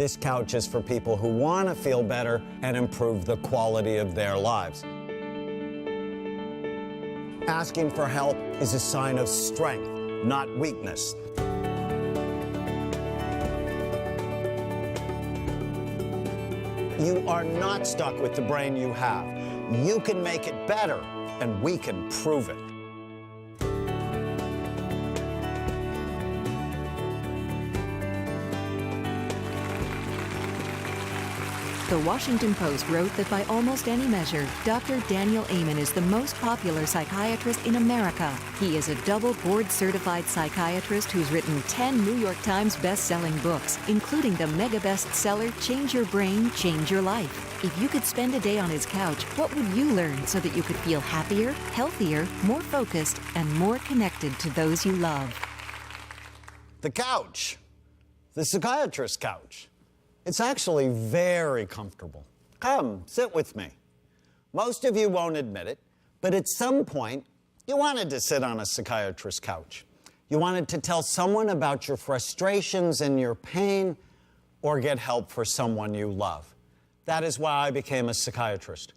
This couch is for people who want to feel better and improve the quality of their lives. Asking for help is a sign of strength, not weakness. You are not stuck with the brain you have. You can make it better, and we can prove it. The Washington Post wrote that by almost any measure, Dr. Daniel Amen is the most popular psychiatrist in America. He is a double board-certified psychiatrist who's written 10 New York Times best-selling books, including the mega bestseller Change Your Brain, Change Your Life. If you could spend a day on his couch, what would you learn so that you could feel happier, healthier, more focused, and more connected to those you love? The couch. The psychiatrist couch. It's actually very comfortable. Come, sit with me. Most of you won't admit it, but at some point, you wanted to sit on a psychiatrist couch. You wanted to tell someone about your frustrations and your pain, or get help for someone you love. That is why I became a psychiatrist.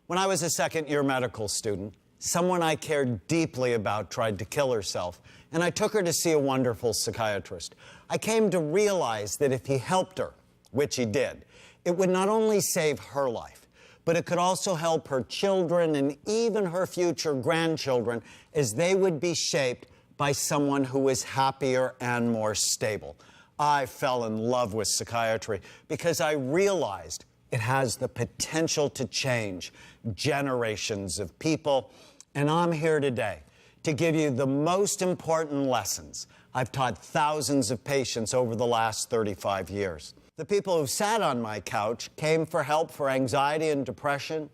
When I was a second-year medical student, someone I cared deeply about tried to kill herself, and I took her to see a wonderful psychiatrist. I came to realize that if he helped her, which he did, it would not only save her life, but it could also help her children and even her future grandchildren, as they would be shaped by someone who was happier and more stable. I fell in love with psychiatry because I realized it has the potential to change generations of people. And I'm here today to give you the most important lessons I've taught thousands of patients over the last 35 years. The people who sat on my couch came for help for anxiety and depression,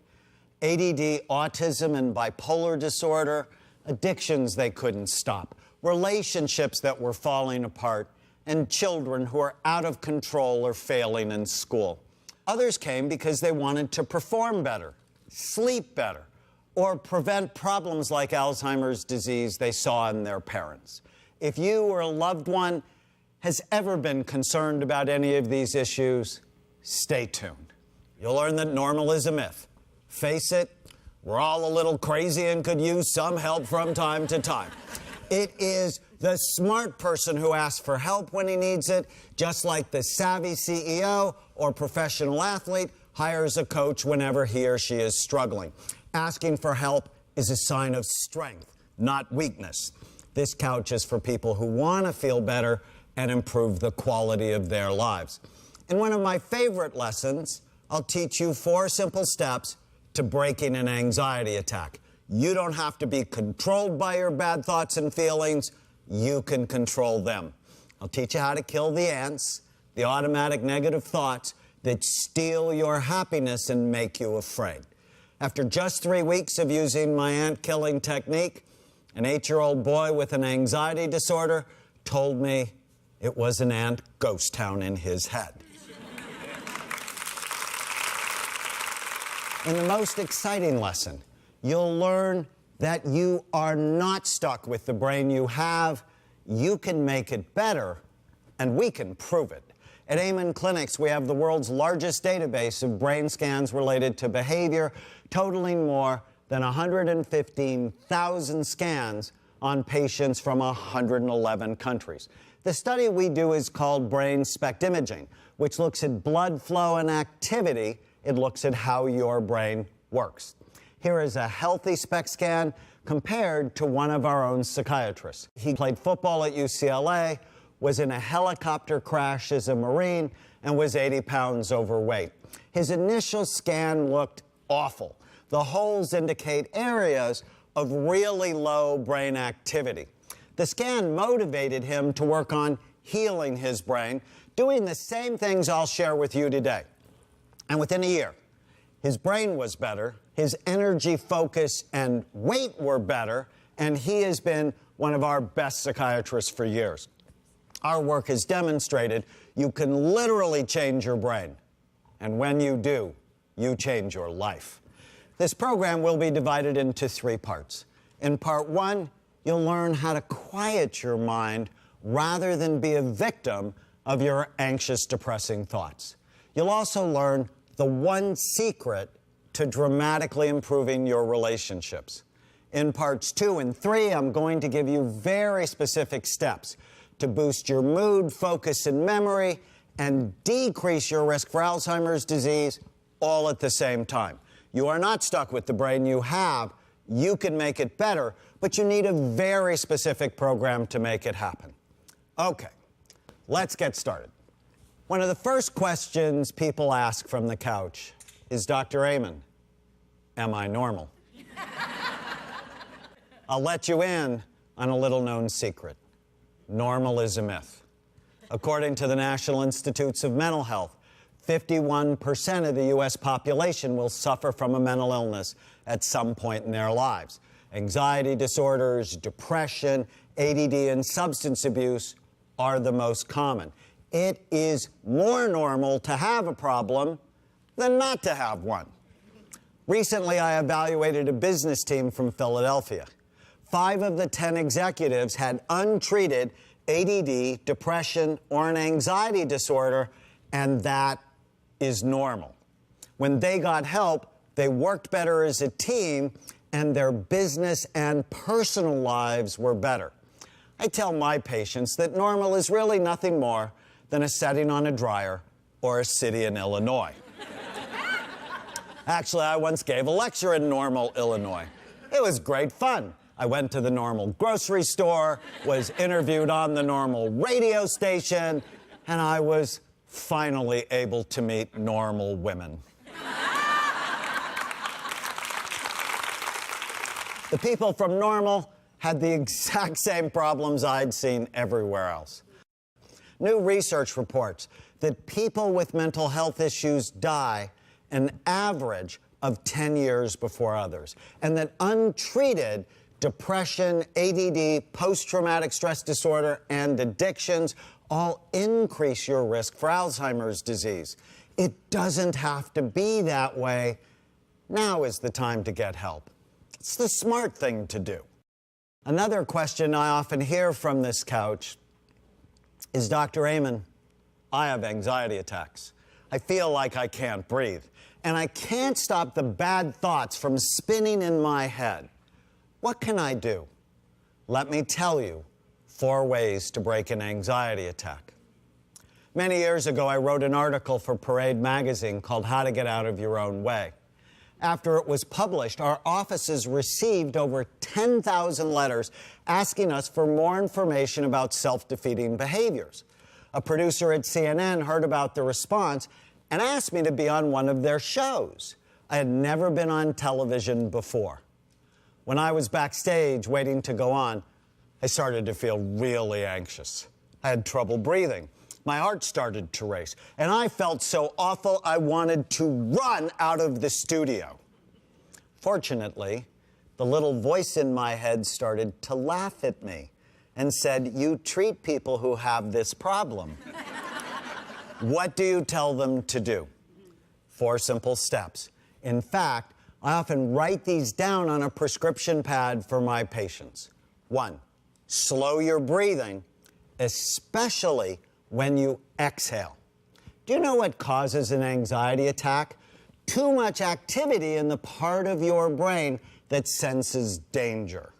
ADD, autism, and bipolar disorder, addictions they couldn't stop, relationships that were falling apart, and children who are out of control or failing in school. Others came because they wanted to perform better, sleep better, or prevent problems like Alzheimer's disease they saw in their parents. If you or a loved one has ever been concerned about any of these issues, stay tuned. You'll learn that normal is a myth. Face it, we're all a little crazy and could use some help from time to time. It is the smart person who asks for help when he needs it, just like the savvy CEO or professional athlete hires a coach whenever he or she is struggling. Asking for help is a sign of strength, not weakness. This couch is for people who want to feel better and improve the quality of their lives. In one of my favorite lessons, I'll teach you 4 simple steps to breaking an anxiety attack. You don't have to be controlled by your bad thoughts and feelings. You can control them. I'll teach you how to kill the ants, the automatic negative thoughts that steal your happiness and make you afraid. After just 3 weeks of using my ant-killing technique, an 8-year-old boy with an anxiety disorder told me it was an ant ghost town in his head. In the most exciting lesson, you'll learn that you are not stuck with the brain you have. You can make it better, and we can prove it. At Amen Clinics, we have the world's largest database of brain scans related to behavior, totaling more than 115,000 scans on patients from 111 countries. The study we do is called brain SPECT imaging, which looks at blood flow and activity. It looks at how your brain works. Here is a healthy SPECT scan compared to one of our own psychiatrists. He played football at UCLA, was in a helicopter crash as a Marine, and was 80 pounds overweight. His initial scan looked awful. The holes indicate areas of really low brain activity. The scan motivated him to work on healing his brain, doing the same things I'll share with you today. And within a year, his brain was better, his energy, focus, and weight were better, and he has been one of our best psychiatrists for years. Our work has demonstrated you can literally change your brain. And when you do, you change your life. This program will be divided into 3 parts. In part 1, you'll learn how to quiet your mind rather than be a victim of your anxious, depressing thoughts. You'll also learn the one secret to dramatically improving your relationships. In parts 2 and 3, I'm going to give you very specific steps to boost your mood, focus, and memory, and decrease your risk for Alzheimer's disease all at the same time. You are not stuck with the brain you have. You can make it better, but you need a very specific program to make it happen. Okay, let's get started. One of the first questions people ask from the couch is, Dr. Amen, am I normal? I'll let you in on a little-known secret. Normal is a myth. According to the National Institutes of Mental Health, 51% of the U.S. population will suffer from a mental illness at some point in their lives. Anxiety disorders, depression, ADD, and substance abuse are the most common. It is more normal to have a problem than not to have one. Recently, I evaluated a business team from Philadelphia. 5 of the 10 executives had untreated ADD, depression, or an anxiety disorder, and that is normal. When they got help, they worked better as a team, and their business and personal lives were better. I tell my patients that normal is really nothing more than a setting on a dryer or a city in Illinois. Actually, I once gave a lecture in Normal, Illinois. It was great fun. I went to the Normal grocery store, was interviewed on the Normal radio station, and I was finally able to meet normal women. The people from Normal had the exact same problems I'd seen everywhere else. New research reports that people with mental health issues die an average of 10 years before others, and that untreated depression, ADD, post-traumatic stress disorder, and addictions all increase your risk for Alzheimer's disease. It doesn't have to be that way. Now is the time to get help. It's the smart thing to do. Another question I often hear from this couch is, Dr. Amen, I have anxiety attacks. I feel like I can't breathe, and I can't stop the bad thoughts from spinning in my head. What can I do? Let me tell you 4 ways to break an anxiety attack. Many years ago, I wrote an article for Parade magazine called How to Get Out of Your Own Way. After it was published, our offices received over 10,000 letters asking us for more information about self-defeating behaviors. A producer at CNN heard about the response and asked me to be on one of their shows. I had never been on television before. When I was backstage waiting to go on, I started to feel really anxious. I had trouble breathing. My heart started to race, and I felt so awful I wanted to run out of the studio. Fortunately, the little voice in my head started to laugh at me and said, "You treat people who have this problem." What do you tell them to do? 4 simple steps. In fact, I often write these down on a prescription pad for my patients. 1, slow your breathing, especially when you exhale. Do you know what causes an anxiety attack? Too much activity in the part of your brain that senses danger.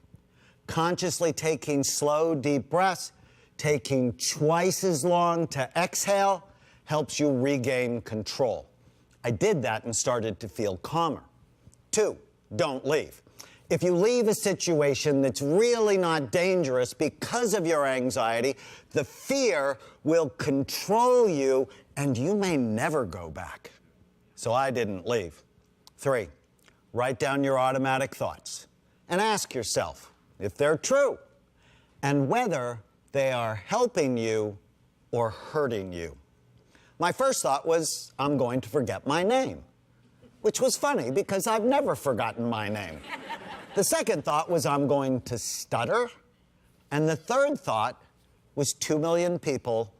Consciously taking slow, deep breaths, taking twice as long to exhale, helps you regain control. I did that and started to feel calmer. 2, don't leave. If you leave a situation that's really not dangerous because of your anxiety, the fear will control you and you may never go back. So I didn't leave. 3, write down your automatic thoughts and ask yourself if they're true and whether they are helping you or hurting you. My first thought was, I'm going to forget my name, which was funny because I've never forgotten my name. The second thought was, I'm going to stutter. And the third thought was 2 million people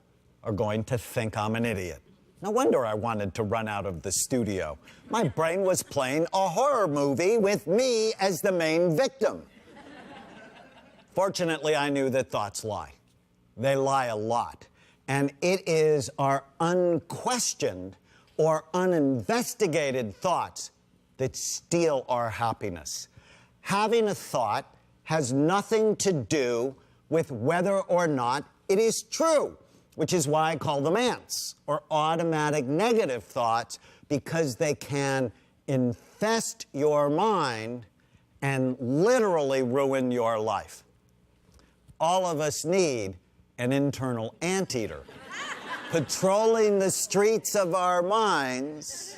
are going to think I'm an idiot. No wonder I wanted to run out of the studio. My brain was playing a horror movie with me as the main victim. Fortunately, I knew that thoughts lie. They lie a lot. And it is our unquestioned or uninvestigated thoughts that steal our happiness. Having a thought has nothing to do with whether or not it is true, which is why I call them ants, or automatic negative thoughts, because they can infest your mind and literally ruin your life. All of us need an internal anteater patrolling the streets of our minds.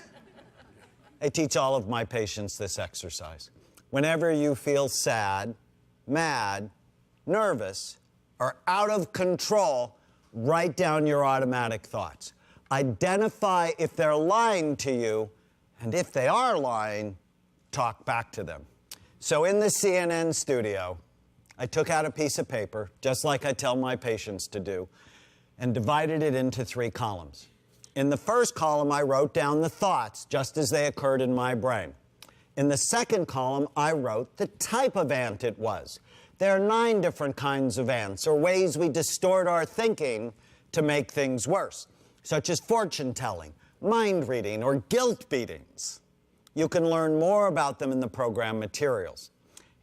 I teach all of my patients this exercise. Whenever you feel sad, mad, nervous, or out of control, write down your automatic thoughts. Identify if they're lying to you, and if they are lying, talk back to them. So in the CNN studio, I took out a piece of paper, just like I tell my patients to do, and divided it into 3 columns. In the first column, I wrote down the thoughts, just as they occurred in my brain. In the second column, I wrote the type of ant it was. There are 9 different kinds of ants, or ways we distort our thinking to make things worse, such as fortune-telling, mind-reading, or guilt beatings. You can learn more about them in the program materials.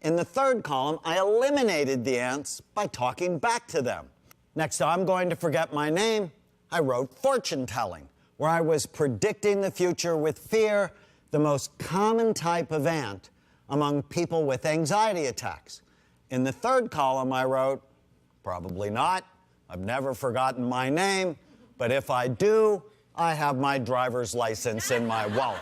In the third column, I eliminated the ants by talking back to them. Next, I'm going to forget my name. I wrote fortune-telling, where I was predicting the future with fear, the most common type of ant among people with anxiety attacks. In the third column, I wrote, probably not. I've never forgotten my name, but if I do, I have my driver's license in my wallet.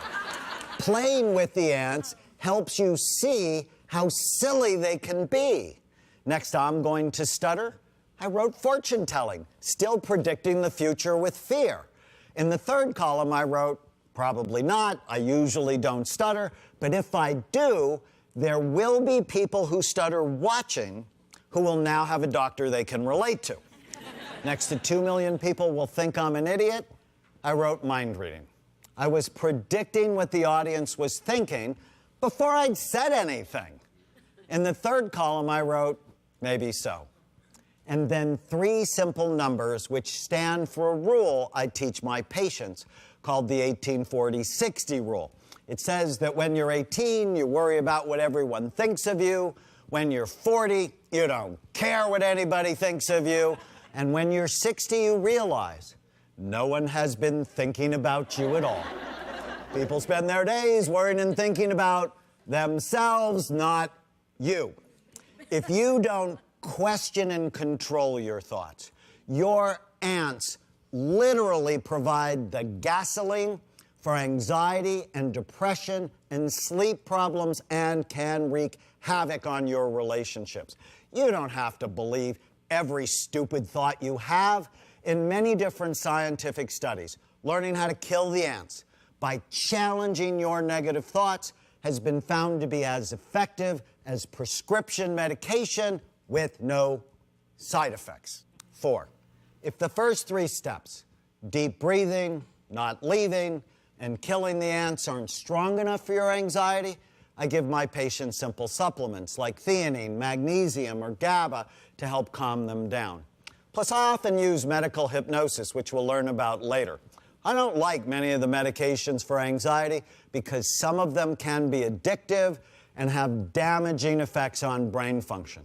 Playing with the ants helps you see how silly they can be. Next, I'm going to stutter. I wrote fortune-telling, still predicting the future with fear. In the third column, I wrote, probably not. I usually don't stutter, but if I do, there will be people who stutter watching who will now have a doctor they can relate to. Next to 2 million people will think I'm an idiot, I wrote mind reading. I was predicting what the audience was thinking before I'd said anything. In the third column, I wrote, maybe so. And then 3 simple numbers which stand for a rule I teach my patients called the 18-40-60 rule. It says that when you're 18, you worry about what everyone thinks of you. When you're 40, you don't care what anybody thinks of you. And when you're 60, you realize no one has been thinking about you at all. People spend their days worrying and thinking about themselves, not you. If you don't question and control your thoughts, your ants literally provide the gasoline for anxiety and depression and sleep problems and can wreak havoc on your relationships. You don't have to believe every stupid thought you have. In many different scientific studies, learning how to kill the ants by challenging your negative thoughts has been found to be as effective as prescription medication with no side effects. 4, if the first 3 steps, deep breathing, not leaving, and killing the ants aren't strong enough for your anxiety, I give my patients simple supplements like theanine, magnesium, or GABA to help calm them down. Plus, I often use medical hypnosis, which we'll learn about later. I don't like many of the medications for anxiety because some of them can be addictive and have damaging effects on brain function.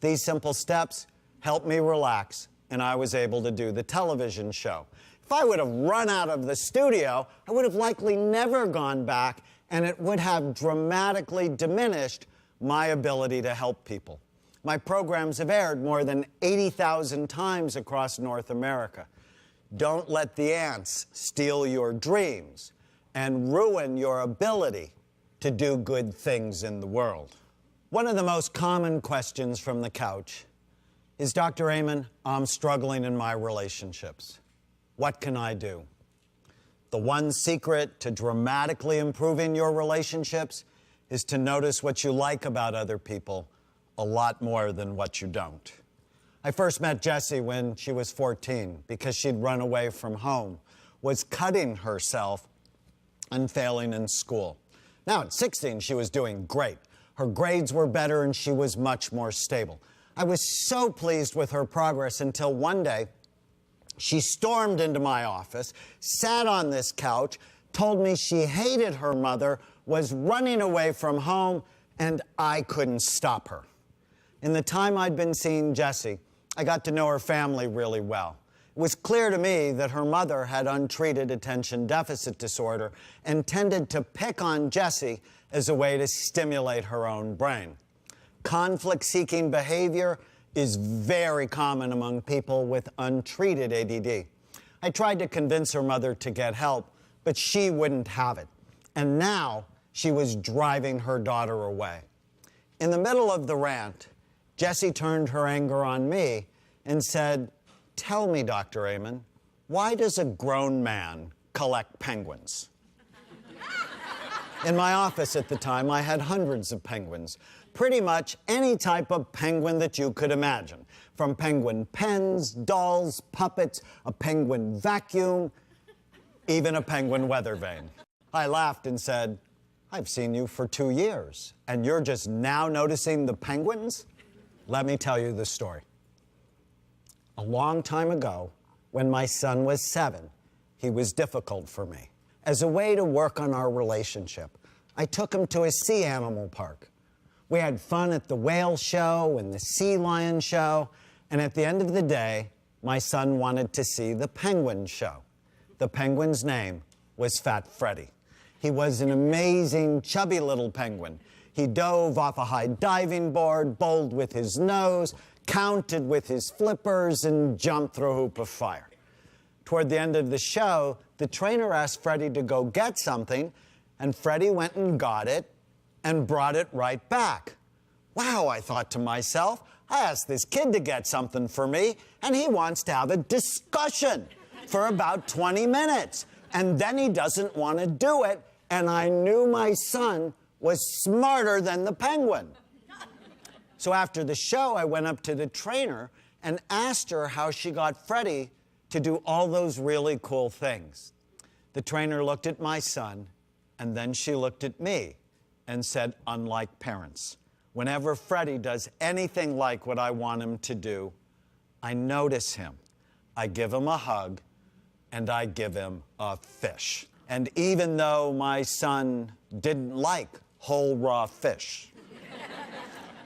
These simple steps helped me relax, and I was able to do the television show. If I would have run out of the studio, I would have likely never gone back, and it would have dramatically diminished my ability to help people. My programs have aired more than 80,000 times across North America. Don't let the ants steal your dreams and ruin your ability to do good things in the world. One of the most common questions from the couch is, Dr. Amen, I'm struggling in my relationships. What can I do? The one secret to dramatically improving your relationships is to notice what you like about other people a lot more than what you don't. I first met Jessie when she was 14 because she'd run away from home, was cutting herself, and failing in school. Now at 16, she was doing great. Her grades were better and she was much more stable. I was so pleased with her progress until one day She stormed into my office, sat on this couch, told me she hated her mother, was running away from home, and I couldn't stop her. In the time I'd been seeing Jessie, I got to know her family really well. It was clear to me that her mother had untreated attention deficit disorder and tended to pick on Jessie as a way to stimulate her own brain. Conflict-seeking behavior is very common among people with untreated ADD. I tried to convince her mother to get help, but she wouldn't have it. And now she was driving her daughter away. In the middle of the rant, Jessie turned her anger on me and said, "Tell me, Dr. Amen, why does a grown man collect penguins?" In my office at the time, I had hundreds of penguins. Pretty much any type of penguin that you could imagine. From penguin pens, dolls, puppets, a penguin vacuum, even a penguin weather vane. I laughed and said, "I've seen you for 2 years, and you're just now noticing the penguins?" Let me tell you the story. A long time ago, when my son was 7, he was difficult for me. As a way to work on our relationship, I took him to a sea animal park. We had fun at the whale show and the sea lion show, and at the end of the day, my son wanted to see the penguin show. The penguin's name was Fat Freddy. He was an amazing, chubby little penguin. He dove off a high diving board, bowled with his nose, counted with his flippers, and jumped through a hoop of fire. Toward the end of the show, the trainer asked Freddy to go get something, and Freddy went and got it and brought it right back. Wow, I thought to myself, I asked this kid to get something for me, and he wants to have a discussion for about 20 minutes. And then he doesn't want to do it, and I knew my son was smarter than the penguin. So after the show, I went up to the trainer and asked her how she got Freddy to do all those really cool things. The trainer looked at my son, and then she looked at me and said, "Unlike parents, whenever Freddy does anything like what I want him to do, I notice him, I give him a hug, and I give him a fish." And even though my son didn't like whole raw fish,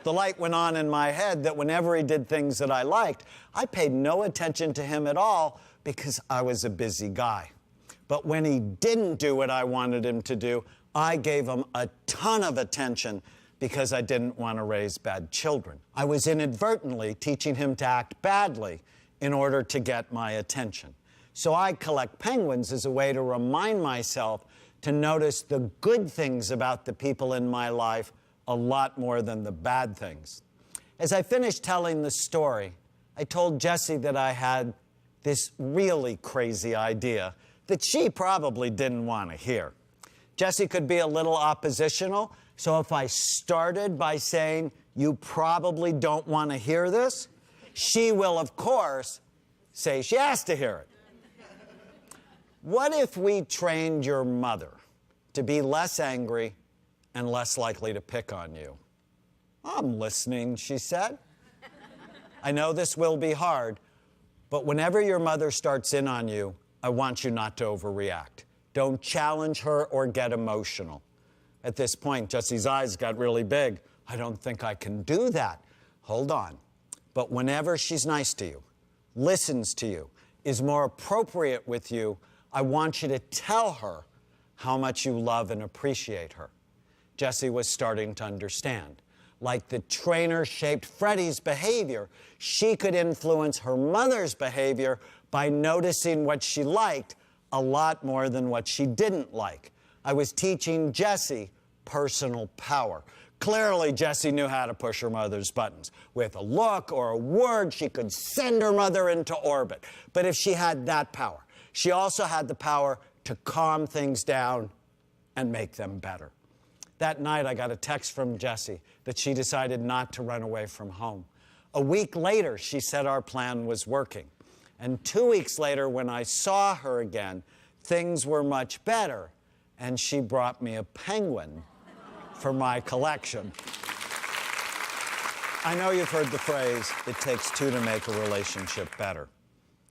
the light went on in my head that whenever he did things that I liked, I paid no attention to him at all because I was a busy guy. But when he didn't do what I wanted him to do, I gave him a ton of attention because I didn't want to raise bad children. I was inadvertently teaching him to act badly in order to get my attention. So I collect penguins as a way to remind myself to notice the good things about the people in my life a lot more than the bad things. As I finished telling the story, I told Jessie that I had this really crazy idea that she probably didn't want to hear. Jessie could be a little oppositional, so if I started by saying, "You probably don't want to hear this," she will, of course, say she has to hear it. What if we trained your mother to be less angry and less likely to pick on you? "I'm listening," she said. "I know this will be hard, but whenever your mother starts in on you, I want you not to overreact. Don't challenge her or get emotional." At this point, Jessie's eyes got really big. "I don't think I can do that." Hold on. But whenever she's nice to you, listens to you, is more appropriate with you, I want you to tell her how much you love and appreciate her. Jessie was starting to understand. Like the trainer shaped Freddy's behavior, she could influence her mother's behavior by noticing what she liked a lot more than what she didn't like. I was teaching Jessie personal power. Clearly, Jessie knew how to push her mother's buttons. With a look or a word, she could send her mother into orbit. But if she had that power, she also had the power to calm things down and make them better. That night, I got a text from Jessie that she decided not to run away from home. A week later, she said our plan was working. And 2 weeks later, when I saw her again, things were much better, and she brought me a penguin for my collection. I know you've heard the phrase, "It takes two to make a relationship better."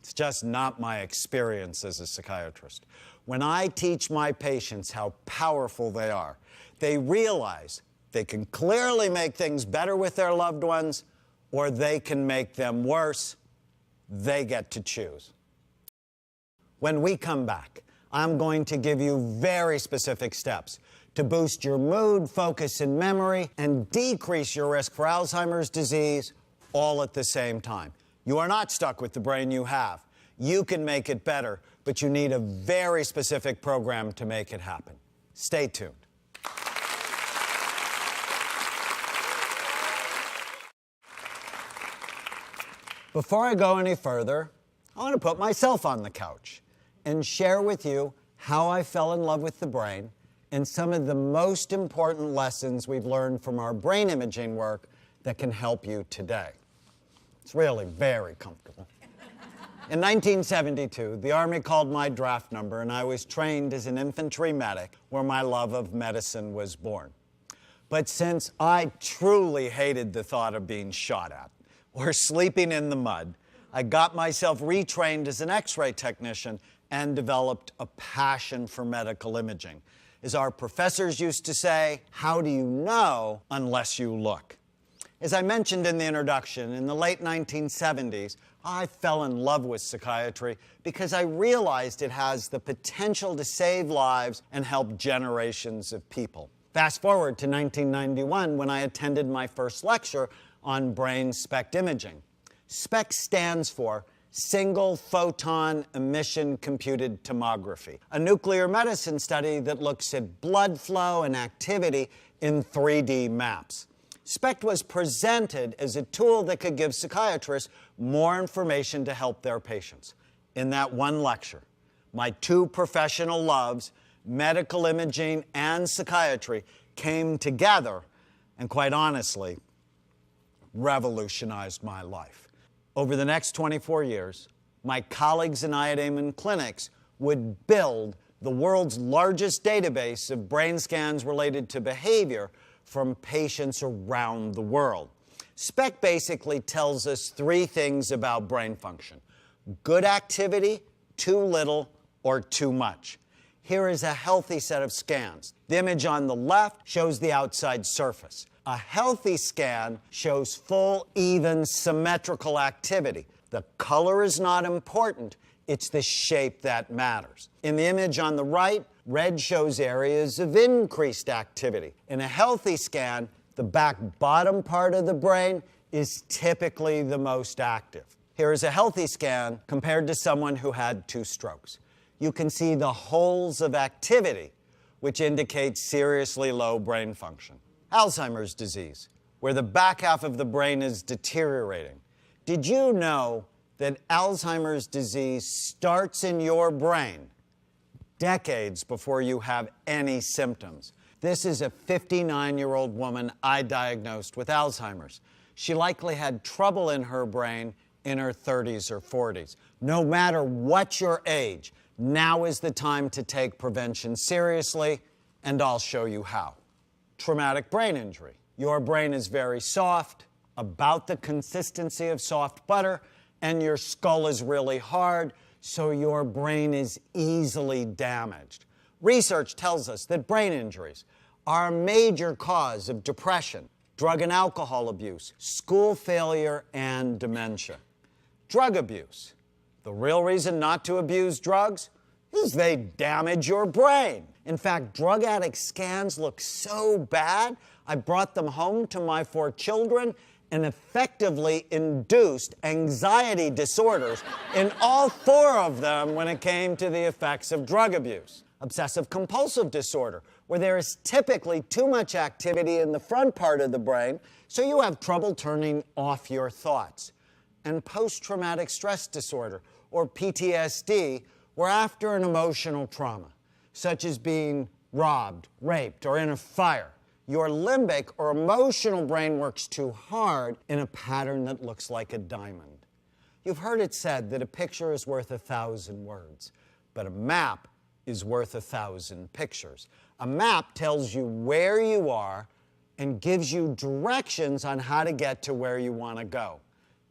It's just not my experience as a psychiatrist. When I teach my patients how powerful they are, they realize they can clearly make things better with their loved ones, or they can make them worse. They get to choose. When we come back, I'm going to give you very specific steps to boost your mood, focus, and memory, and decrease your risk for Alzheimer's disease all at the same time. You are not stuck with the brain you have. You can make it better, but you need a very specific program to make it happen. Stay tuned. Before I go any further, I want to put myself on the couch and share with you how I fell in love with the brain and some of the most important lessons we've learned from our brain imaging work that can help you today. It's really very comfortable. In 1972, the Army called my draft number, and I was trained as an infantry medic, where my love of medicine was born. But since I truly hated the thought of being shot at or sleeping in the mud, I got myself retrained as an X-ray technician and developed a passion for medical imaging. As our professors used to say, how do you know unless you look? As I mentioned in the introduction, in the late 1970s, I fell in love with psychiatry because I realized it has the potential to save lives and help generations of people. Fast forward to 1991 when I attended my first lecture on brain SPECT imaging. SPECT stands for Single Photon Emission Computed Tomography, a nuclear medicine study that looks at blood flow and activity in 3D maps. SPECT was presented as a tool that could give psychiatrists more information to help their patients. In that one lecture, my two professional loves, medical imaging and psychiatry, came together and, quite honestly, revolutionized my life. Over the next 24 years, my colleagues and I at Amen Clinics would build the world's largest database of brain scans related to behavior from patients around the world. SPECT basically tells us three things about brain function: good activity, too little, or too much. Here is a healthy set of scans. The image on the left shows the outside surface. A healthy scan shows full, even, symmetrical activity. The color is not important. It's the shape that matters. In the image on the right, red shows areas of increased activity. In a healthy scan, the back bottom part of the brain is typically the most active. Here is a healthy scan compared to someone who had 2 strokes. You can see the holes of activity, which indicates seriously low brain function. Alzheimer's disease, where the back half of the brain is deteriorating. Did you know that Alzheimer's disease starts in your brain decades before you have any symptoms? This is a 59-year-old woman I diagnosed with Alzheimer's. She likely had trouble in her brain in her 30s or 40s. No matter what your age, now is the time to take prevention seriously, and I'll show you how. Traumatic brain injury. Your brain is very soft, about the consistency of soft butter, and your skull is really hard, so your brain is easily damaged. Research tells us that brain injuries are a major cause of depression, drug and alcohol abuse, school failure, and dementia. Drug abuse. The real reason not to abuse drugs is they damage your brain. In fact, drug addict scans look so bad, I brought them home to my 4 children and effectively induced anxiety disorders in all 4 of them when it came to the effects of drug abuse. Obsessive-compulsive disorder, where there is typically too much activity in the front part of the brain, so you have trouble turning off your thoughts. And post-traumatic stress disorder, or PTSD, where after an emotional trauma, such as being robbed, raped, or in a fire, your limbic or emotional brain works too hard in a pattern that looks like a diamond. You've heard it said that a picture is worth 1,000 words, but a map is worth 1,000 pictures. A map tells you where you are and gives you directions on how to get to where you want to go.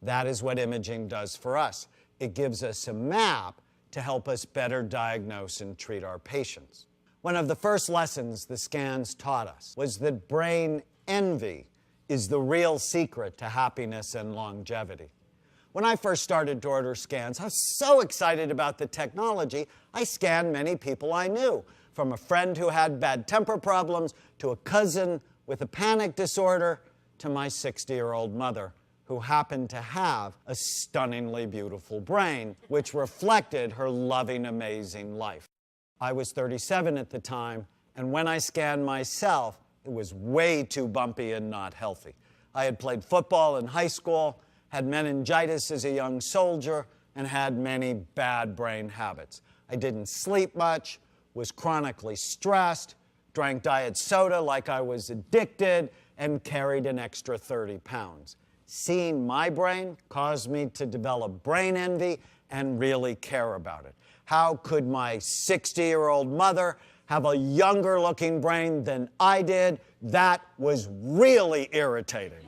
That is what imaging does for us. it gives us a map to help us better diagnose and treat our patients. One of the first lessons the scans taught us was that brain envy is the real secret to happiness and longevity. When I first started to order scans, I was so excited about the technology, I scanned many people I knew, from a friend who had bad temper problems, to a cousin with a panic disorder, to my 60-year-old mother, who happened to have a stunningly beautiful brain, which reflected her loving, amazing life. I was 37 at the time, and when I scanned myself, it was way too bumpy and not healthy. I had played football in high school, had meningitis as a young soldier, and had many bad brain habits. I didn't sleep much, was chronically stressed, drank diet soda like I was addicted, and carried an extra 30 pounds. Seeing my brain caused me to develop brain envy and really care about it. How could my 60-year-old mother have a younger-looking brain than I did? That was really irritating.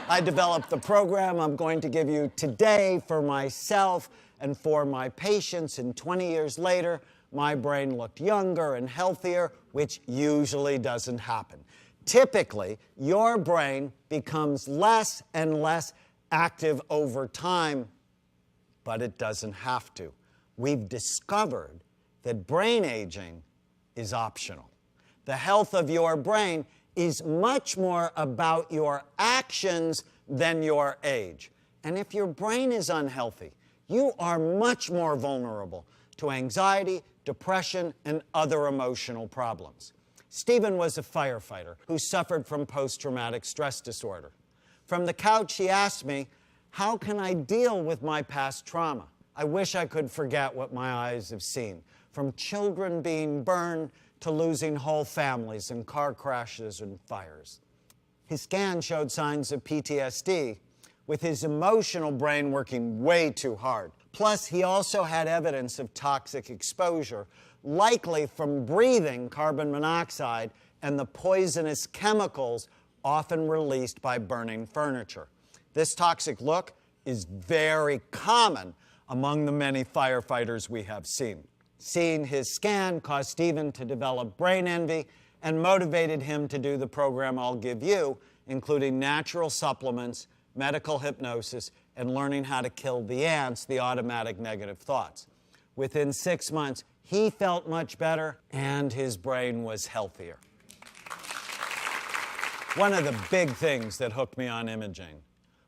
I developed the program I'm going to give you today for myself and for my patients, and 20 years later, my brain looked younger and healthier, which usually doesn't happen. Typically, your brain becomes less and less active over time, but it doesn't have to. We've discovered that brain aging is optional. The health of your brain is much more about your actions than your age. And if your brain is unhealthy, you are much more vulnerable to anxiety, depression, and other emotional problems. Stephen was a firefighter who suffered from post-traumatic stress disorder. From the couch, he asked me, how can I deal with my past trauma? I wish I could forget what my eyes have seen, from children being burned to losing whole families in car crashes and fires. His scan showed signs of PTSD, with his emotional brain working way too hard. Plus, he also had evidence of toxic exposure, likely from breathing carbon monoxide and the poisonous chemicals often released by burning furniture. This toxic look is very common among the many firefighters we have seen. Seeing his scan caused Stephen to develop brain envy and motivated him to do the program I'll give you, including natural supplements, medical hypnosis, and learning how to kill the ants, the automatic negative thoughts. Within 6 months, he felt much better and his brain was healthier. One of the big things that hooked me on imaging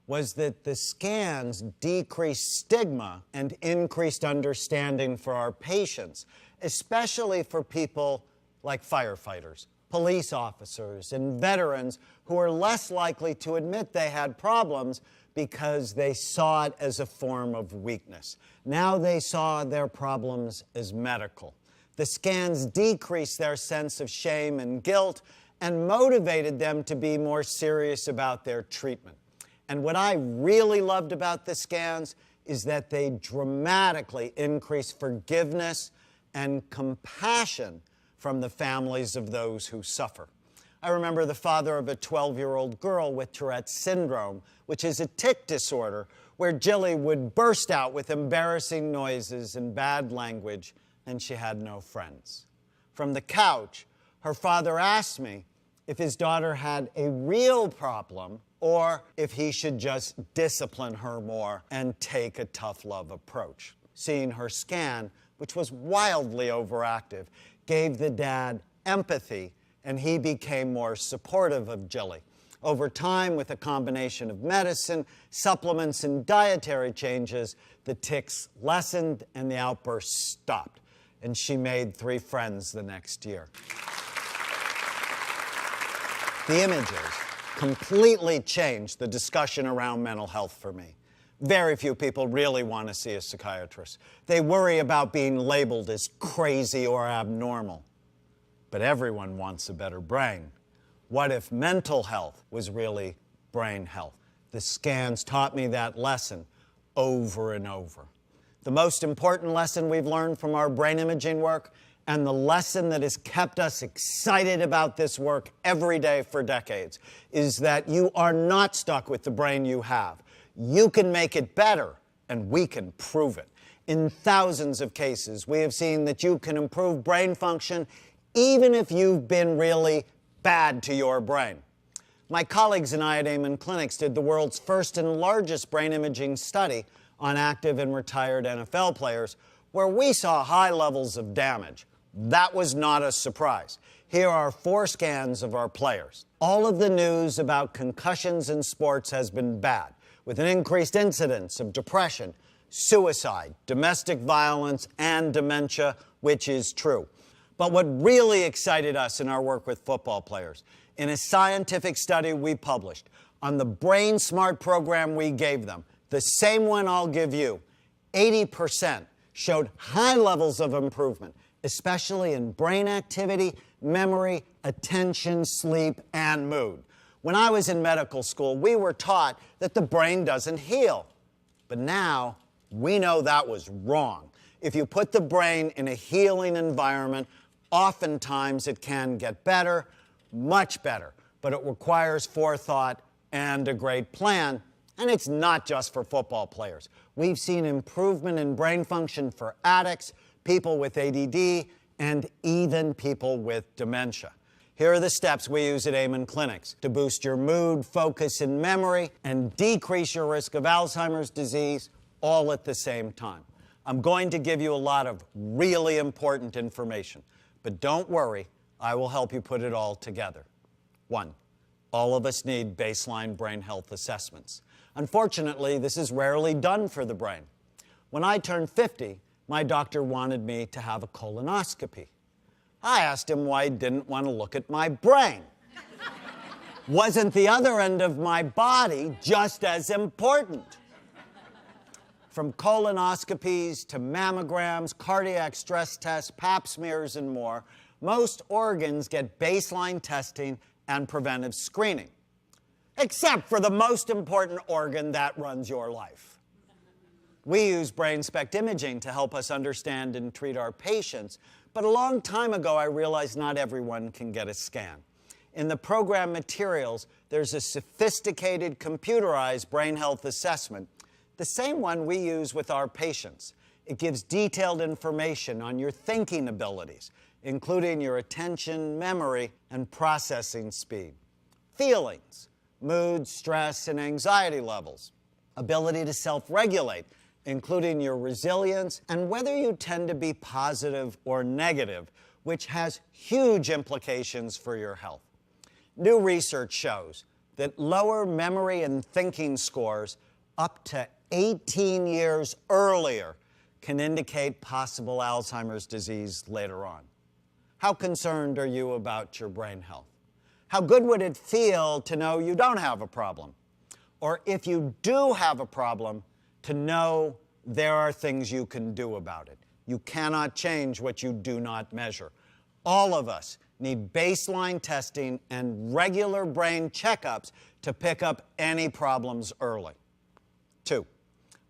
was that the scans decreased stigma and increased understanding for our patients, especially for people like firefighters, police officers, and veterans who are less likely to admit they had problems because they saw it as a form of weakness. Now they saw their problems as medical. The scans decreased their sense of shame and guilt and motivated them to be more serious about their treatment. And what I really loved about the scans is that they dramatically increased forgiveness and compassion from the families of those who suffer. I remember the father of a 12-year-old girl with Tourette's syndrome, which is a tic disorder, where Jilly would burst out with embarrassing noises and bad language, and she had no friends. From the couch, her father asked me if his daughter had a real problem or if he should just discipline her more and take a tough love approach. Seeing her scan, which was wildly overactive, gave the dad empathy, and he became more supportive of Jilly. Over time, with a combination of medicine, supplements, and dietary changes, the tics lessened and the outbursts stopped, and she made 3 friends the next year. The images completely changed the discussion around mental health for me. Very few people really want to see a psychiatrist. They worry about being labeled as crazy or abnormal. But everyone wants a better brain. What if mental health was really brain health? The scans taught me that lesson over and over. The most important lesson we've learned from our brain imaging work, and the lesson that has kept us excited about this work every day for decades, is that you are not stuck with the brain you have. You can make it better and we can prove it. In thousands of cases, we have seen that you can improve brain function even if you've been really bad to your brain. My colleagues and I at Amen Clinics did the world's first and largest brain imaging study on active and retired NFL players, where we saw high levels of damage. That was not a surprise. Here are 4 scans of our players. All of the news about concussions in sports has been bad, with an increased incidence of depression, suicide, domestic violence, and dementia, which is true. But what really excited us in our work with football players, in a scientific study we published on the Brain Smart program we gave them, the same one I'll give you, 80% showed high levels of improvement, especially in brain activity, memory, attention, sleep, and mood. When I was in medical school, we were taught that the brain doesn't heal. But now, we know that was wrong. If you put the brain in a healing environment, oftentimes it can get better, much better. But it requires forethought and a great plan. And it's not just for football players. We've seen improvement in brain function for addicts, people with ADD, and even people with dementia. Here are the steps we use at Amen Clinics to boost your mood, focus, and memory, and decrease your risk of Alzheimer's disease, all at the same time. I'm going to give you a lot of really important information, but don't worry, I will help you put it all together. 1, all of us need baseline brain health assessments. Unfortunately, this is rarely done for the brain. When I turned 50, my doctor wanted me to have a colonoscopy. I asked him why he didn't want to look at my brain. Wasn't the other end of my body just as important? From colonoscopies to mammograms, cardiac stress tests, pap smears, and more, most organs get baseline testing and preventive screening, except for the most important organ that runs your life. We use brain SPECT imaging to help us understand and treat our patients, but a long time ago I realized not everyone can get a scan. In the program materials, there's a sophisticated computerized brain health assessment, the same one we use with our patients. It gives detailed information on your thinking abilities, including your attention, memory, and processing speed, feelings, mood, stress, and anxiety levels, ability to self-regulate, including your resilience, and whether you tend to be positive or negative, which has huge implications for your health. New research shows that lower memory and thinking scores up to 18 years earlier can indicate possible Alzheimer's disease later on. How concerned are you about your brain health? How good would it feel to know you don't have a problem? Or if you do have a problem, to know there are things you can do about it. You cannot change what you do not measure. All of us need baseline testing and regular brain checkups to pick up any problems early. 2,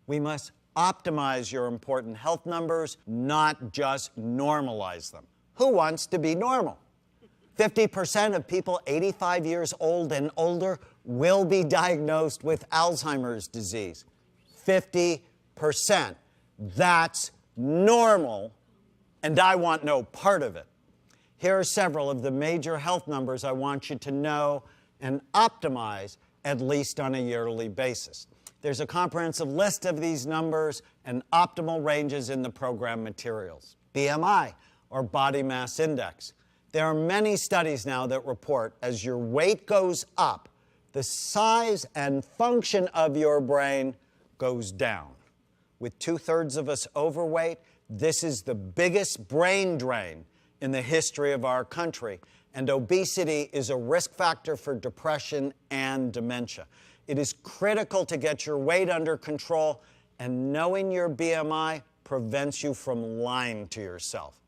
we must optimize your important health numbers, not just normalize them. Who wants to be normal? 50% of people 85 years old and older will be diagnosed with Alzheimer's disease. 50%. That's normal, and I want no part of it. Here are several of the major health numbers I want you to know and optimize at least on a yearly basis. There's a comprehensive list of these numbers and optimal ranges in the program materials. BMI, or body mass index. There are many studies now that report as your weight goes up, the size and function of your brain goes down. With 2/3 of us overweight, this is the biggest brain drain in the history of our country, and obesity is a risk factor for depression and dementia. It is critical to get your weight under control, and knowing your BMI prevents you from lying to yourself.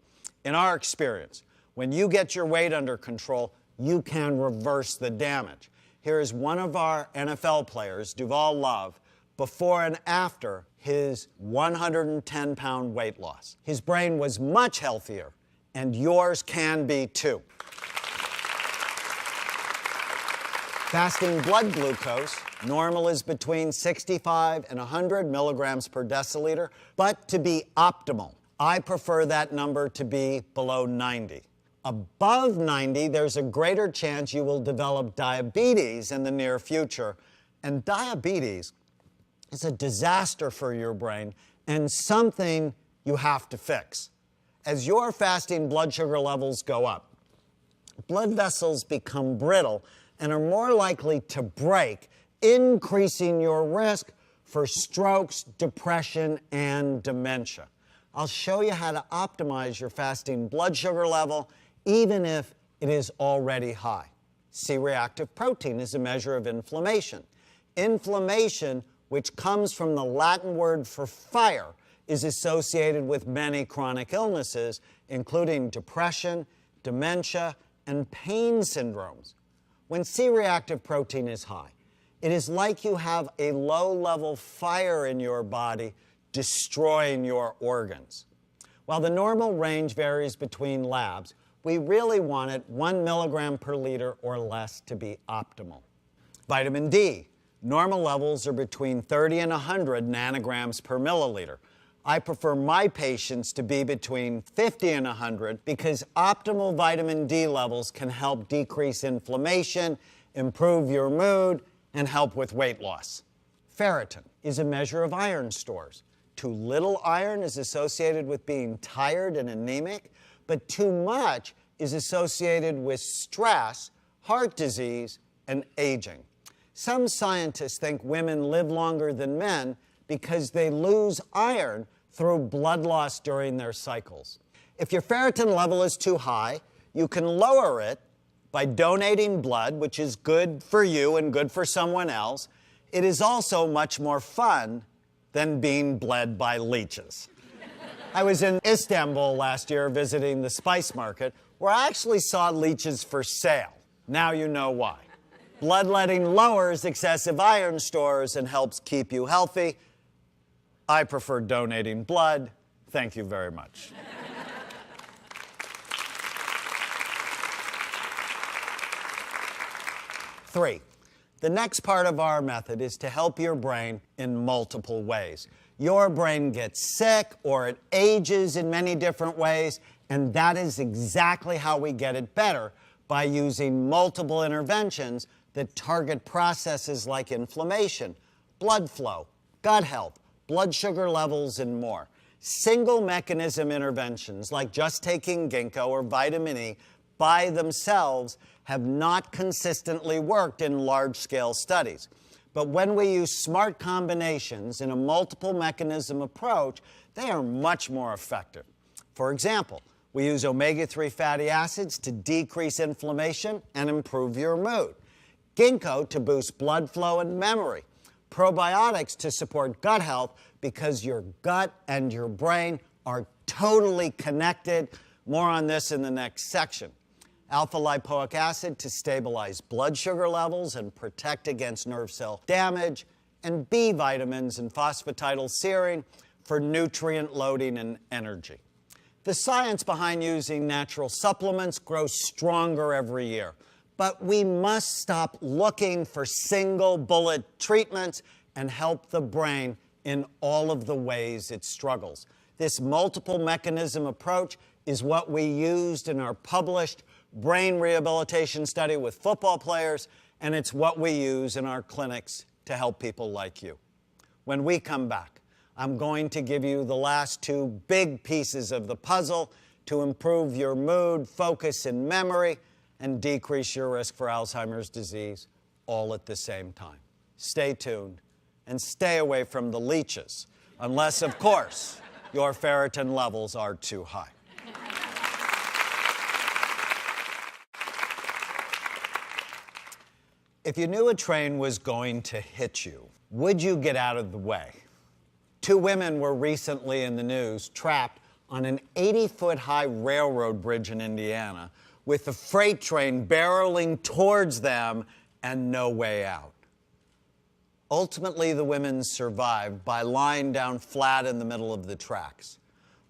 In our experience, when you get your weight under control, you can reverse the damage. Here is one of our NFL players, Duval Love, before and after his 110-pound weight loss. His brain was much healthier, and yours can be too. Fasting blood glucose, normal is between 65 and 100 milligrams per deciliter, but to be optimal, I prefer that number to be below 90. Above 90, there's a greater chance you will develop diabetes in the near future, and diabetes is a disaster for your brain and something you have to fix. As your fasting blood sugar levels go up, blood vessels become brittle and are more likely to break, increasing your risk for strokes, depression, and dementia. I'll show you how to optimize your fasting blood sugar level, even if it is already high. C-reactive protein is a measure of inflammation. Inflammation, which comes from the Latin word for fire, is associated with many chronic illnesses, including depression, dementia, and pain syndromes. When C-reactive protein is high, it is like you have a low-level fire in your body destroying your organs. While the normal range varies between labs, we really want it 1 milligram per liter or less to be optimal. Vitamin D. Normal levels are between 30 and 100 nanograms per milliliter. I prefer my patients to be between 50 and 100 because optimal vitamin D levels can help decrease inflammation, improve your mood, and help with weight loss. Ferritin is a measure of iron stores. Too little iron is associated with being tired and anemic, but too much is associated with stress, heart disease, and aging. Some scientists think women live longer than men because they lose iron through blood loss during their cycles. If your ferritin level is too high, you can lower it by donating blood, which is good for you and good for someone else. It is also much more fun than being bled by leeches. I was in Istanbul last year visiting the spice market, where I actually saw leeches for sale. Now you know why. Bloodletting lowers excessive iron stores and helps keep you healthy. I prefer donating blood. Thank you very much. 3, the next part of our method is to help your brain in multiple ways. Your brain gets sick or it ages in many different ways, and that is exactly how we get it better, by using multiple interventions that target processes like inflammation, blood flow, gut health, blood sugar levels, and more. Single mechanism interventions like just taking ginkgo or vitamin E by themselves have not consistently worked in large-scale studies. But when we use smart combinations in a multiple mechanism approach, they are much more effective. For example, we use omega-3 fatty acids to decrease inflammation and improve your mood, ginkgo to boost blood flow and memory, probiotics to support gut health because your gut and your brain are totally connected. More on this in the next section. Alpha-lipoic acid to stabilize blood sugar levels and protect against nerve cell damage, and B vitamins and phosphatidylserine for nutrient loading and energy. The science behind using natural supplements grows stronger every year, but we must stop looking for single bullet treatments and help the brain in all of the ways it struggles. This multiple mechanism approach is what we used in our published brain rehabilitation study with football players, and it's what we use in our clinics to help people like you. When we come back, I'm going to give you the last 2 big pieces of the puzzle to improve your mood, focus, and memory, and decrease your risk for Alzheimer's disease all at the same time. Stay tuned and stay away from the leeches, unless, of course, your ferritin levels are too high. If you knew a train was going to hit you, would you get out of the way? 2 women were recently in the news trapped on an 80-foot-high railroad bridge in Indiana with the freight train barreling towards them and no way out. Ultimately, the women survived by lying down flat in the middle of the tracks.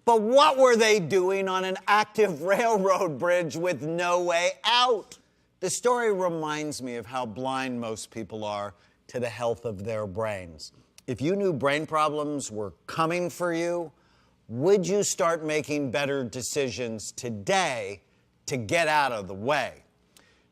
But what were they doing on an active railroad bridge with no way out? The story reminds me of how blind most people are to the health of their brains. If you knew brain problems were coming for you, would you start making better decisions today to get out of the way?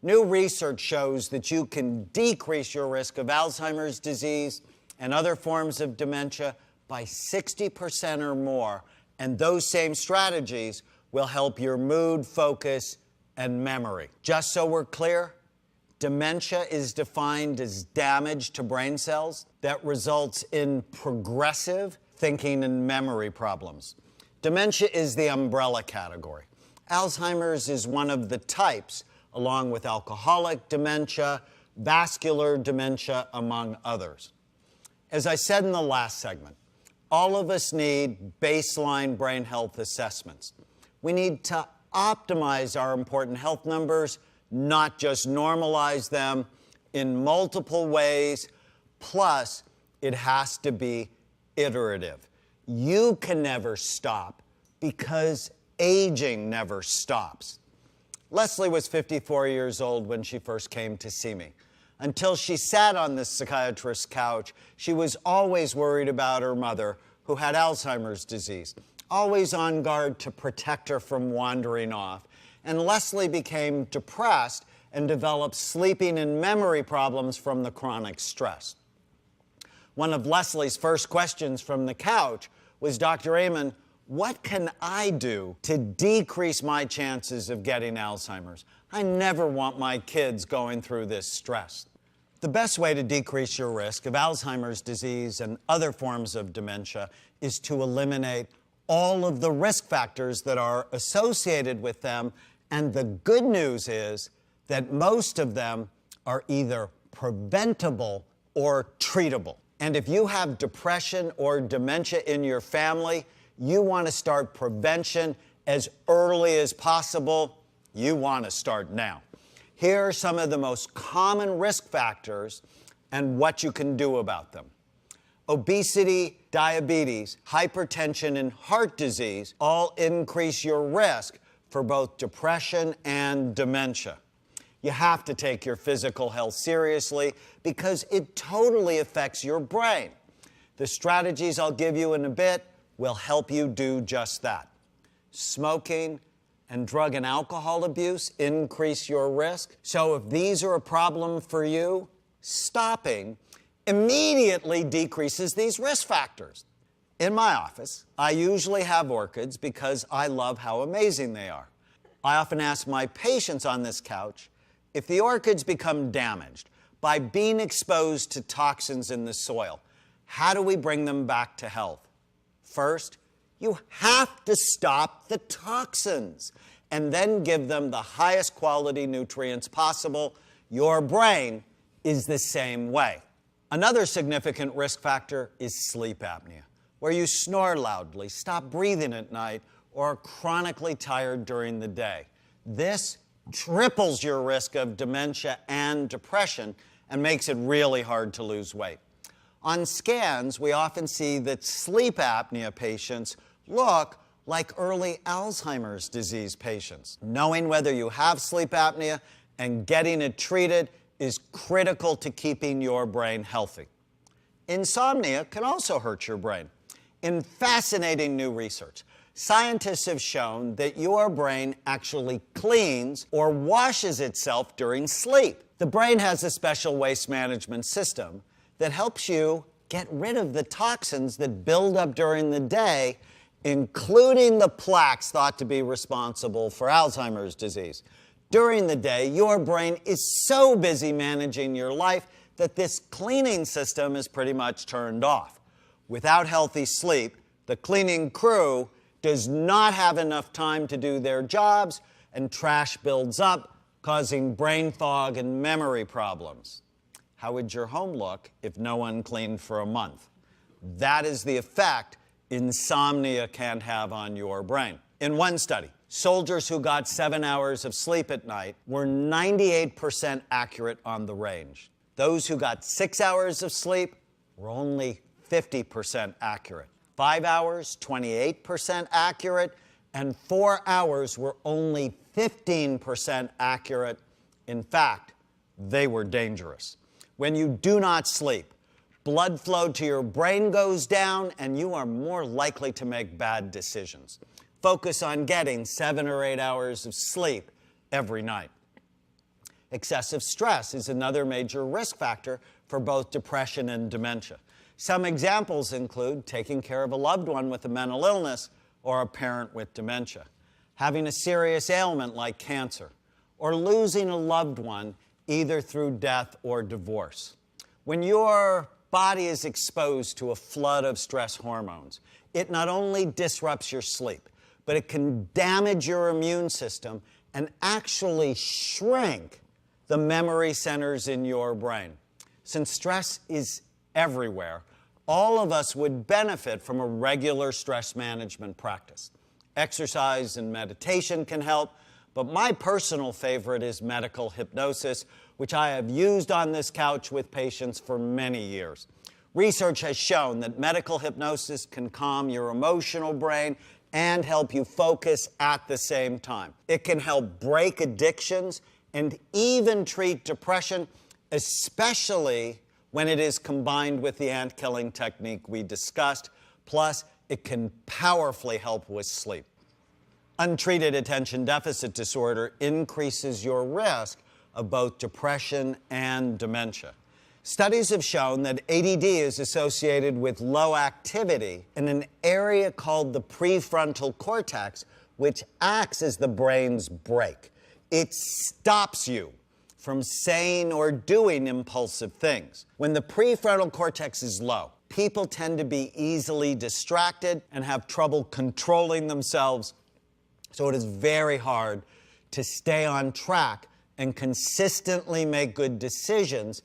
New research shows that you can decrease your risk of Alzheimer's disease and other forms of dementia by 60% or more, and those same strategies will help your mood, focus, and memory. Just so we're clear, dementia is defined as damage to brain cells that results in progressive thinking and memory problems. Dementia is the umbrella category. Alzheimer's is one of the types, along with alcoholic dementia, vascular dementia, among others. As I said in the last segment, all of us need baseline brain health assessments. We need to optimize our important health numbers, not just normalize them in multiple ways. Plus, it has to be iterative. You can never stop because aging never stops. Leslie was 54 years old when she first came to see me. Until she sat on this psychiatrist's couch, she was always worried about her mother, who had Alzheimer's disease, always on guard to protect her from wandering off. And Leslie became depressed and developed sleeping and memory problems from the chronic stress. One of Leslie's first questions from the couch was, "Dr. Amen, what can I do to decrease my chances of getting Alzheimer's? I never want my kids going through this stress." The best way to decrease your risk of Alzheimer's disease and other forms of dementia is to eliminate all of the risk factors that are associated with them, and the good news is that most of them are either preventable or treatable. And if you have depression or dementia in your family, you want to start prevention as early as possible. You want to start now. Here are some of the most common risk factors and what you can do about them. Obesity, diabetes, hypertension, and heart disease all increase your risk for both depression and dementia. You have to take your physical health seriously because it totally affects your brain. The strategies I'll give you in a bit will help you do just that. Smoking and drug and alcohol abuse increase your risk. So if these are a problem for you, stopping immediately decreases these risk factors. In my office, I usually have orchids because I love how amazing they are. I often ask my patients on this couch, if the orchids become damaged by being exposed to toxins in the soil, how do we bring them back to health? First, you have to stop the toxins and then give them the highest quality nutrients possible. Your brain is the same way. Another significant risk factor is sleep apnea, where you snore loudly, stop breathing at night, or are chronically tired during the day. This triples your risk of dementia and depression and makes it really hard to lose weight. On scans, we often see that sleep apnea patients look like early Alzheimer's disease patients. Knowing whether you have sleep apnea and getting it treated is critical to keeping your brain healthy. Insomnia can also hurt your brain. In fascinating new research, scientists have shown that your brain actually cleans or washes itself during sleep. The brain has a special waste management system that helps you get rid of the toxins that build up during the day, including the plaques thought to be responsible for Alzheimer's disease. During the day, your brain is so busy managing your life that this cleaning system is pretty much turned off. Without healthy sleep, the cleaning crew does not have enough time to do their jobs, and trash builds up, causing brain fog and memory problems. How would your home look if no one cleaned for a month? That is the effect insomnia can have on your brain. In one study, soldiers who got 7 hours of sleep at night were 98% accurate on the range. Those who got 6 hours of sleep were only 50% accurate. 5 hours, 28% accurate, and 4 hours were only 15% accurate In fact, they were dangerous. When you do not sleep, blood flow to your brain goes down and you are more likely to make bad decisions. Focus on getting 7 or 8 hours of sleep every night. Excessive stress is another major risk factor for both depression and dementia. Some examples include taking care of a loved one with a mental illness or a parent with dementia, having a serious ailment like cancer, or losing a loved one either through death or divorce. When your body is exposed to a flood of stress hormones, it not only disrupts your sleep, but it can damage your immune system and actually shrink the memory centers in your brain. Since stress is everywhere, all of us would benefit from a regular stress management practice. Exercise and meditation can help, but my personal favorite is medical hypnosis, which I have used on this couch with patients for many years. Research has shown that medical hypnosis can calm your emotional brain and help you focus at the same time. It can help break addictions and even treat depression, especially when it is combined with the ant-killing technique we discussed. Plus, it can powerfully help with sleep. Untreated attention deficit disorder increases your risk of both depression and dementia. Studies have shown that ADD is associated with low activity in an area called the prefrontal cortex, which acts as the brain's brake. It stops you from saying or doing impulsive things. When the prefrontal cortex is low, people tend to be easily distracted and have trouble controlling themselves, so it is very hard to stay on track and consistently make good decisions,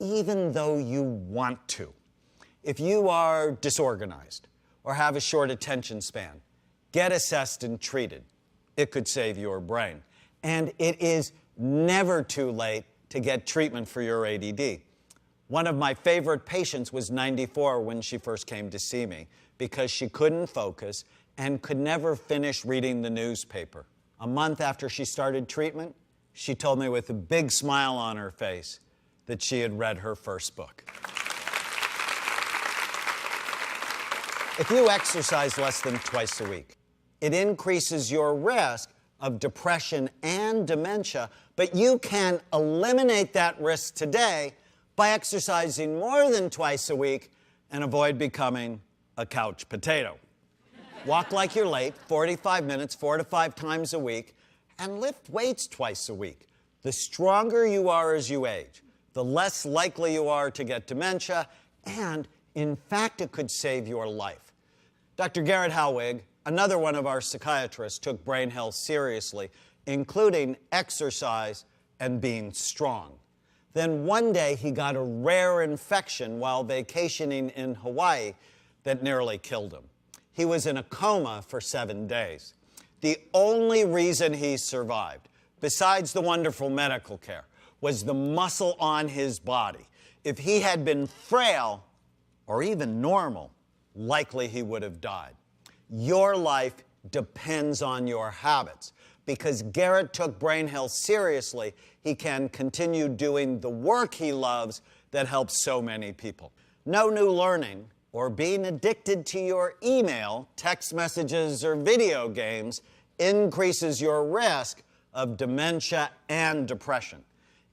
even though you want to. If you are disorganized or have a short attention span, get assessed and treated. It could save your brain. And it is never too late to get treatment for your ADD. One of my favorite patients was 94 when she first came to see me because she couldn't focus and could never finish reading the newspaper. A month after she started treatment, she told me with a big smile on her face that she had read her first book. If you exercise less than twice a week, it increases your risk of depression and dementia, but you can eliminate that risk today by exercising more than twice a week and avoid becoming a couch potato. Walk like you're late, 45 minutes, 4 to 5 times a week, and lift weights twice a week. The stronger you are as you age, the less likely you are to get dementia, and in fact, it could save your life. Dr. Garrett Hellwig, another one of our psychiatrists, took brain health seriously, including exercise and being strong. Then one day he got a rare infection while vacationing in Hawaii that nearly killed him. He was in a coma for 7 days. The only reason he survived, besides the wonderful medical care, was the muscle on his body. If he had been frail or even normal, likely he would have died. Your life depends on your habits. Because Garrett took brain health seriously, he can continue doing the work he loves that helps so many people. No new learning or being addicted to your email, text messages, or video games increases your risk of dementia and depression.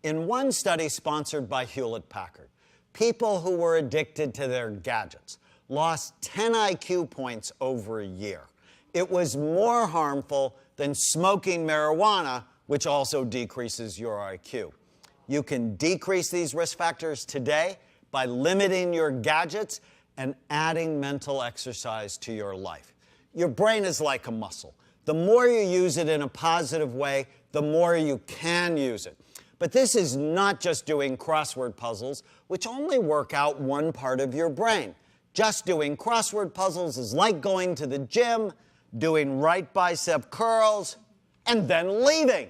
In one study sponsored by Hewlett-Packard, people who were addicted to their gadgets lost 10 IQ points over a year. It was more harmful than smoking marijuana, which also decreases your IQ. You can decrease these risk factors today by limiting your gadgets and adding mental exercise to your life. Your brain is like a muscle. The more you use it in a positive way, the more you can use it. But this is not just doing crossword puzzles, which only work out one part of your brain. Just doing crossword puzzles is like going to the gym, doing right bicep curls, and then leaving.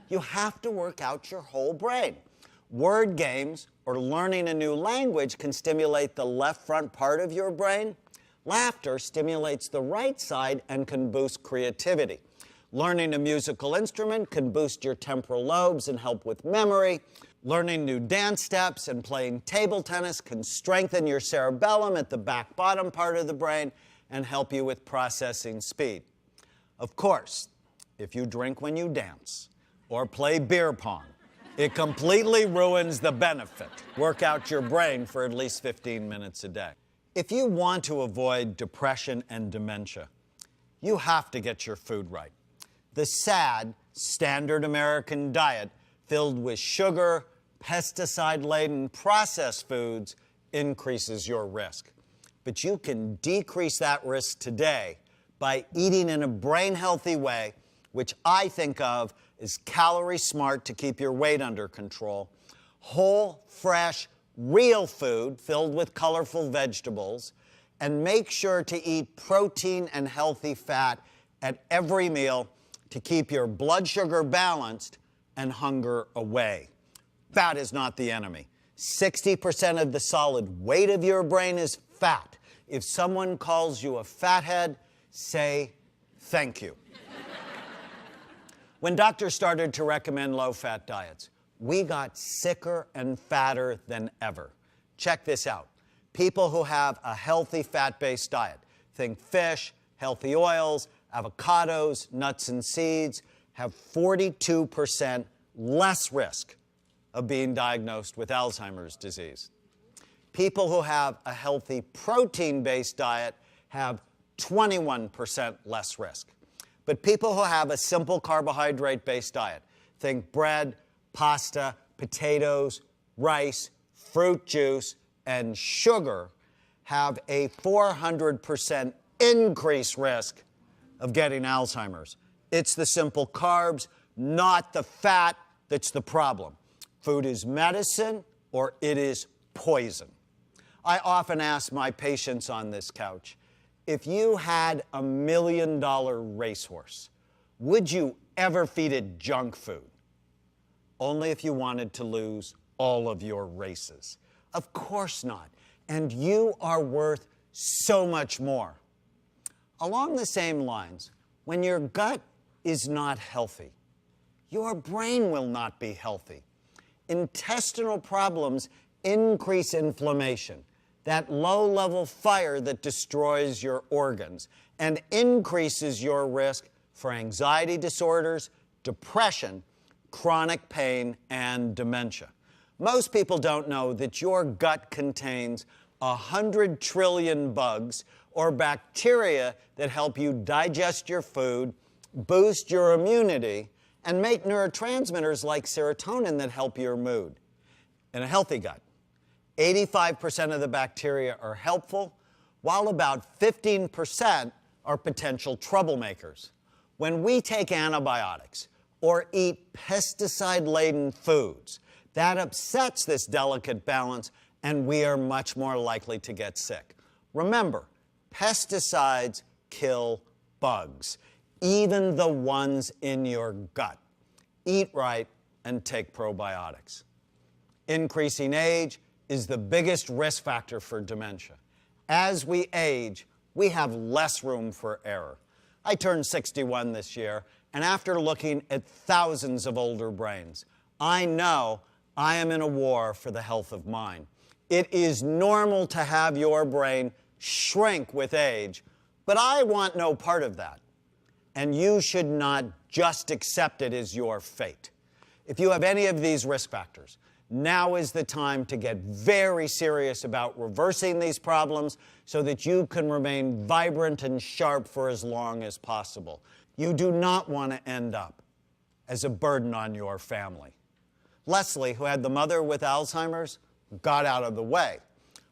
You have to work out your whole brain. Word games or learning a new language can stimulate the left front part of your brain. Laughter stimulates the right side and can boost creativity. Learning a musical instrument can boost your temporal lobes and help with memory. Learning new dance steps and playing table tennis can strengthen your cerebellum at the back bottom part of the brain and help you with processing speed. Of course, if you drink when you dance or play beer pong, it completely ruins the benefit. Work out your brain for at least 15 minutes a day. If you want to avoid depression and dementia, you have to get your food right. The sad, standard American diet filled with sugar, pesticide-laden processed foods increases your risk. But you can decrease that risk today by eating in a brain-healthy way, which I think of as calorie smart to keep your weight under control, whole, fresh, real food filled with colorful vegetables, and make sure to eat protein and healthy fat at every meal to keep your blood sugar balanced and hunger away. Fat is not the enemy. 60% of the solid weight of your brain is fat. If someone calls you a fathead, say thank you. When doctors started to recommend low-fat diets, we got sicker and fatter than ever. Check this out. People who have a healthy fat-based diet, think fish, healthy oils, avocados, nuts and seeds, have 42% less risk of being diagnosed with Alzheimer's disease. People who have a healthy protein-based diet have 21% less risk. But people who have a simple carbohydrate-based diet, think bread, pasta, potatoes, rice, fruit juice, and sugar, have a 400% increased risk of getting Alzheimer's. It's the simple carbs, not the fat, that's the problem. Food is medicine or it is poison. I often ask my patients on this couch, if you had $1 million racehorse, would you ever feed it junk food? Only if you wanted to lose all of your races. Of course not. And you are worth so much more. Along the same lines, when your gut is not healthy, your brain will not be healthy. Intestinal problems increase inflammation, that low-level fire that destroys your organs, and increases your risk for anxiety disorders, depression, chronic pain, and dementia. Most people don't know that your gut contains 100 trillion bugs or bacteria that help you digest your food, boost your immunity, and make neurotransmitters like serotonin that help your mood. In a healthy gut, 85% of the bacteria are helpful, while about 15% are potential troublemakers. When we take antibiotics or eat pesticide-laden foods, that upsets this delicate balance, and we are much more likely to get sick. Remember, pesticides kill bugs, even the ones in your gut. Eat right and take probiotics. Increasing age is the biggest risk factor for dementia. As we age, we have less room for error. I turned 61 this year, and after looking at thousands of older brains, I know I am in a war for the health of mine. It is normal to have your brain shrink with age, but I want no part of that. And you should not just accept it as your fate. If you have any of these risk factors, now is the time to get very serious about reversing these problems so that you can remain vibrant and sharp for as long as possible. You do not want to end up as a burden on your family. Leslie, who had the mother with Alzheimer's, got out of the way.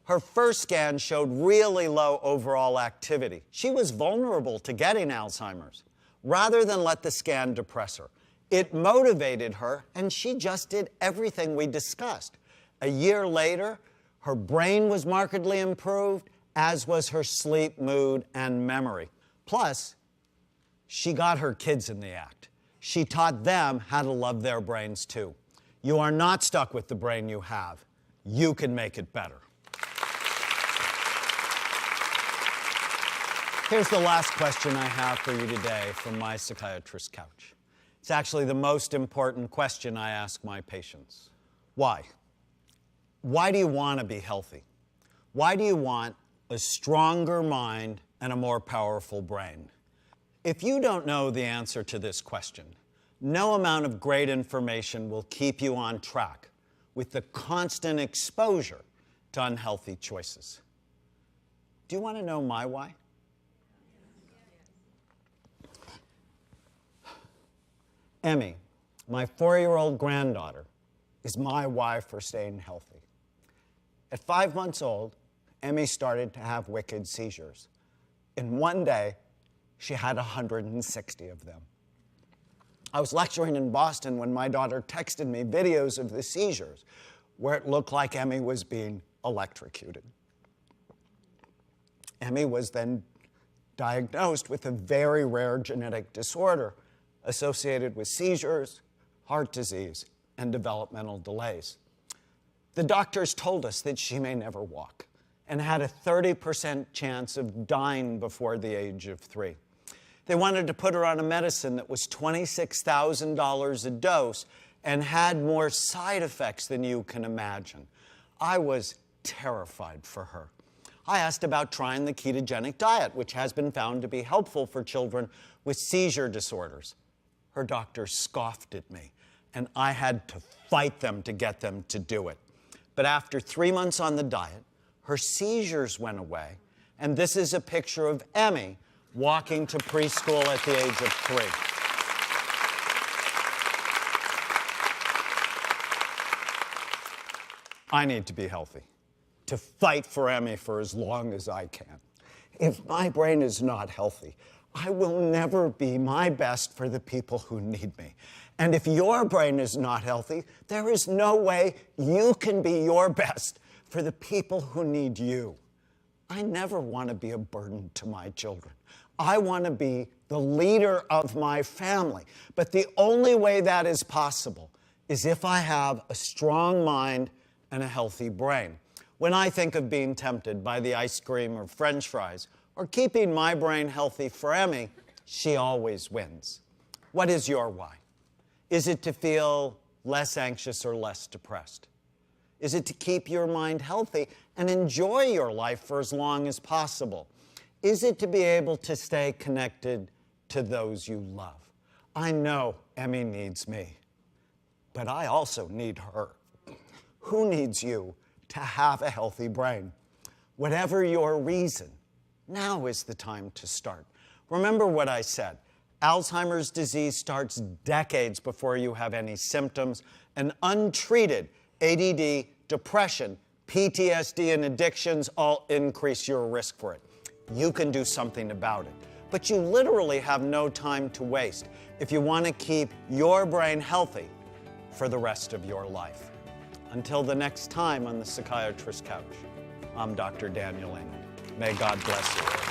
Her first scan showed really low overall activity. She was vulnerable to getting Alzheimer's. Rather than let the scan depress her, it motivated her, and she just did everything we discussed. A year later, her brain was markedly improved, as was her sleep, mood, and memory. Plus, she got her kids in the act. She taught them how to love their brains too. You are not stuck with the brain you have. You can make it better. Here's the last question I have for you today from my psychiatrist couch. It's actually the most important question I ask my patients. Why? Why do you want to be healthy? Why do you want a stronger mind and a more powerful brain? If you don't know the answer to this question, no amount of great information will keep you on track with the constant exposure to unhealthy choices. Do you want to know my why? Emmy, my 4-year-old granddaughter, is my why for staying healthy. At 5 months old, Emmy started to have wicked seizures. In one day, she had 160 of them. I was lecturing in Boston when my daughter texted me videos of the seizures where it looked like Emmy was being electrocuted. Emmy was then diagnosed with a very rare genetic disorder associated with seizures, heart disease, and developmental delays. The doctors told us that she may never walk and had a 30% chance of dying before the age of 3. They wanted to put her on a medicine that was $26,000 a dose and had more side effects than you can imagine. I was terrified for her. I asked about trying the ketogenic diet, which has been found to be helpful for children with seizure disorders. Her doctor scoffed at me, and I had to fight them to get them to do it. But after 3 months on the diet, her seizures went away, and this is a picture of Emmy walking to preschool at the age of 3. I need to be healthy, to fight for Emmy for as long as I can. If my brain is not healthy, I will never be my best for the people who need me. And if your brain is not healthy, there is no way you can be your best for the people who need you. I never want to be a burden to my children. I want to be the leader of my family. But the only way that is possible is if I have a strong mind and a healthy brain. When I think of being tempted by the ice cream or French fries, or keeping my brain healthy for Emmy, she always wins. What is your why? Is it to feel less anxious or less depressed? Is it to keep your mind healthy and enjoy your life for as long as possible? Is it to be able to stay connected to those you love? I know Emmy needs me, but I also need her. Who needs you to have a healthy brain? Whatever your reason, now is the time to start. Remember what I said. Alzheimer's disease starts decades before you have any symptoms, and untreated ADD, depression, PTSD, and addictions all increase your risk for it. You can do something about it. But you literally have no time to waste if you want to keep your brain healthy for the rest of your life. Until the next time on the Psychiatrist Couch, I'm Dr. Daniel Amen. May God bless you.